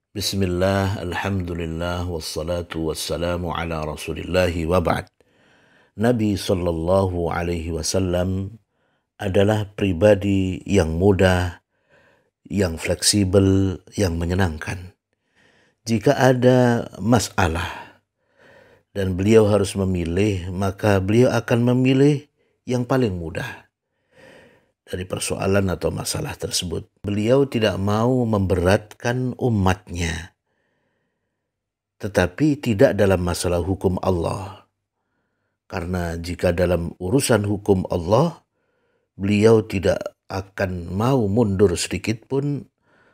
Bismillah, alhamdulillah, wassalatu wassalamu ala rasulillahi wa ba'd. Nabi Sallallahu Alaihi Wasallam adalah pribadi yang mudah, yang fleksibel, yang menyenangkan. Jika ada masalah dan beliau harus memilih, maka beliau akan memilih yang paling mudah dari persoalan atau masalah tersebut. Beliau tidak mau memberatkan umatnya, tetapi tidak dalam masalah hukum Allah. Karena jika dalam urusan hukum Allah, beliau tidak akan mau mundur sedikit pun,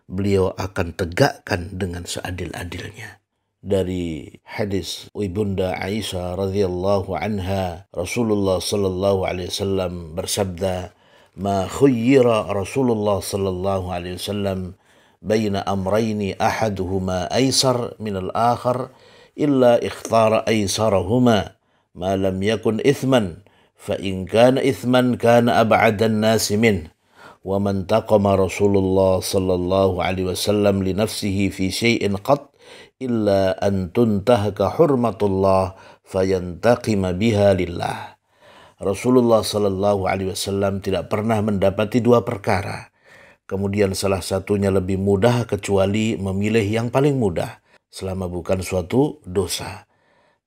beliau akan tegakkan dengan seadil-adilnya. Dari hadis Ibunda Aisyah radhiyallahu anha, Rasulullah sallallahu alaihi wasallam bersabda, "Ma khuyyira Rasulullah sallallahu alaihi wasallam baina amrayni ahaduhuma aysar min al-akhar illa ikhtara aysarahuma ma lam yakun ithman fa in kana ithman kana ab'adan nasi min wa man taqama Rasulullah sallallahu alaihi wasallam li nafsihi fi syai'in qat illa an tuntahaka hurmatullah fayantaqima biha lillah." Rasulullah sallallahu alaihi wasallam tidak pernah mendapati dua perkara, kemudian salah satunya lebih mudah kecuali memilih yang paling mudah, selama bukan suatu dosa.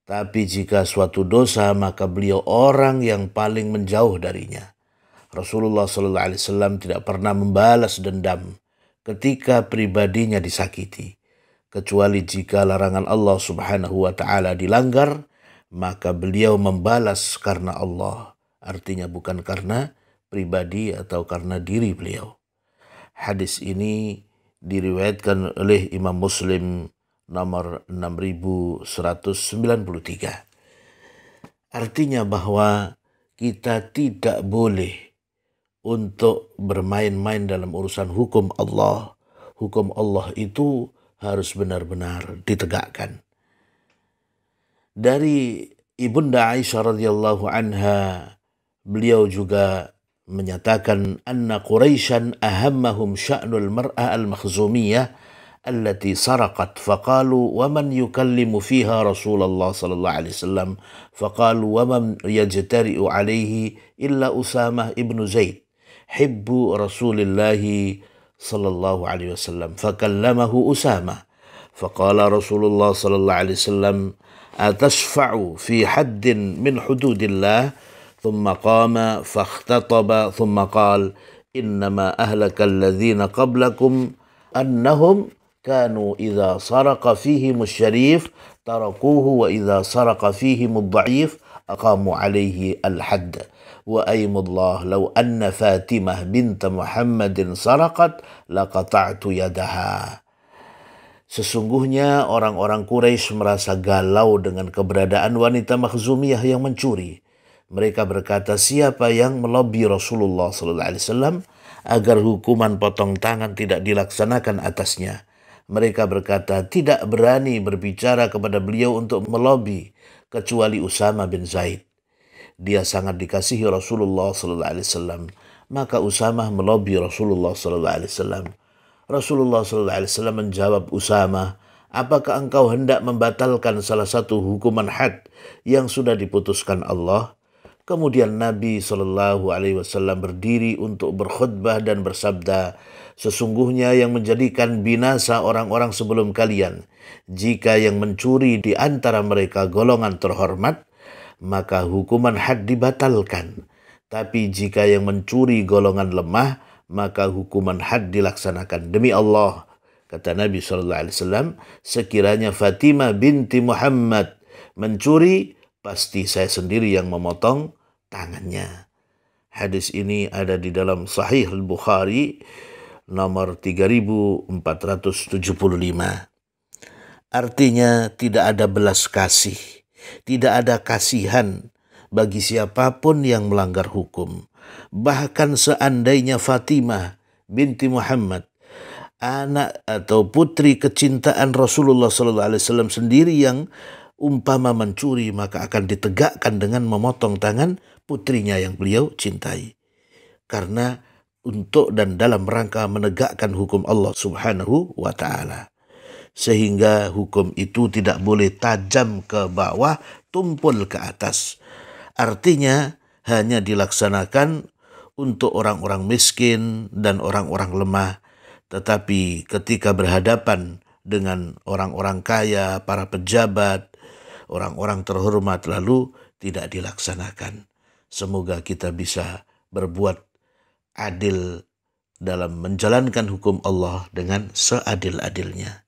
Tapi jika suatu dosa, maka beliau orang yang paling menjauh darinya. Rasulullah sallallahu alaihi wasallam tidak pernah membalas dendam ketika pribadinya disakiti, kecuali jika larangan Allah Subhanahu wa taala dilanggar, maka beliau membalas karena Allah, artinya bukan karena pribadi atau karena diri beliau. Hadis ini diriwayatkan oleh Imam Muslim nomor 6193. Artinya bahwa kita tidak boleh untuk bermain-main dalam urusan hukum Allah. Hukum Allah itu harus benar-benar ditegakkan. Dari Ibunda Aisyah radhiyallahu anha, beliau juga menyatakan anna Quraisyan ahammahum sya'nul mar'ah al-makhzumiyah allati saraqat faqalu wa man yukallimu fiha Rasulullah sallallahu alaihi wasallam faqalu wa man yajtari'u alaihi illa Usamah ibnu Zaid hibbu Rasulillah sallallahu alaihi wasallam fakallamahu Usamah faqala Rasulullah sallallahu alaihi wasallam atashfa'u fi haddin min hududillah thumma qama fakhtataba thumma qala innama ahlaka alladhina qablakum annahum kanu idza saraqa fihim asy-syarif tarakuhu wa idza saraqa fihim ad-dha'if aqamu alaihi al-hadd wa aymullah law anna Fatimah bint Muhammadin saraqat laqata'tu yadaha. Sesungguhnya orang-orang Quraisy merasa galau dengan keberadaan wanita Makhzumiyah yang mencuri. Mereka berkata, siapa yang melobi Rasulullah SAW agar hukuman potong tangan tidak dilaksanakan atasnya? Mereka berkata, tidak berani berbicara kepada beliau untuk melobi kecuali Usama bin Zaid. Dia sangat dikasihi Rasulullah SAW. Maka Usama melobi Rasulullah SAW. Rasulullah SAW menjawab Usama, apakah engkau hendak membatalkan salah satu hukuman had yang sudah diputuskan Allah? Kemudian Nabi SAW berdiri untuk berkhutbah dan bersabda, sesungguhnya yang menjadikan binasa orang-orang sebelum kalian, jika yang mencuri di antara mereka golongan terhormat, maka hukuman had dibatalkan. Tapi jika yang mencuri golongan lemah, maka hukuman had dilaksanakan. Demi Allah, kata Nabi SAW, sekiranya Fatimah binti Muhammad mencuri, pasti saya sendiri yang memotong tangannya. Hadis ini ada di dalam Sahih Al-Bukhari nomor 3475. Artinya tidak ada belas kasih, tidak ada kasihan bagi siapapun yang melanggar hukum. Bahkan seandainya Fatimah binti Muhammad, anak atau putri kecintaan Rasulullah SAW sendiri yang umpama mencuri, maka akan ditegakkan dengan memotong tangan putrinya yang beliau cintai. Karena untuk dan dalam rangka menegakkan hukum Allah Subhanahu wa ta'ala. sehingga hukum itu tidak boleh tajam ke bawah, tumpul ke atas. Artinya hanya dilaksanakan untuk orang-orang miskin dan orang-orang lemah. Tetapi ketika berhadapan dengan orang-orang kaya, para pejabat, orang-orang terhormat, lalu tidak dilaksanakan. Semoga kita bisa berbuat adil dalam menjalankan hukum Allah dengan seadil-adilnya.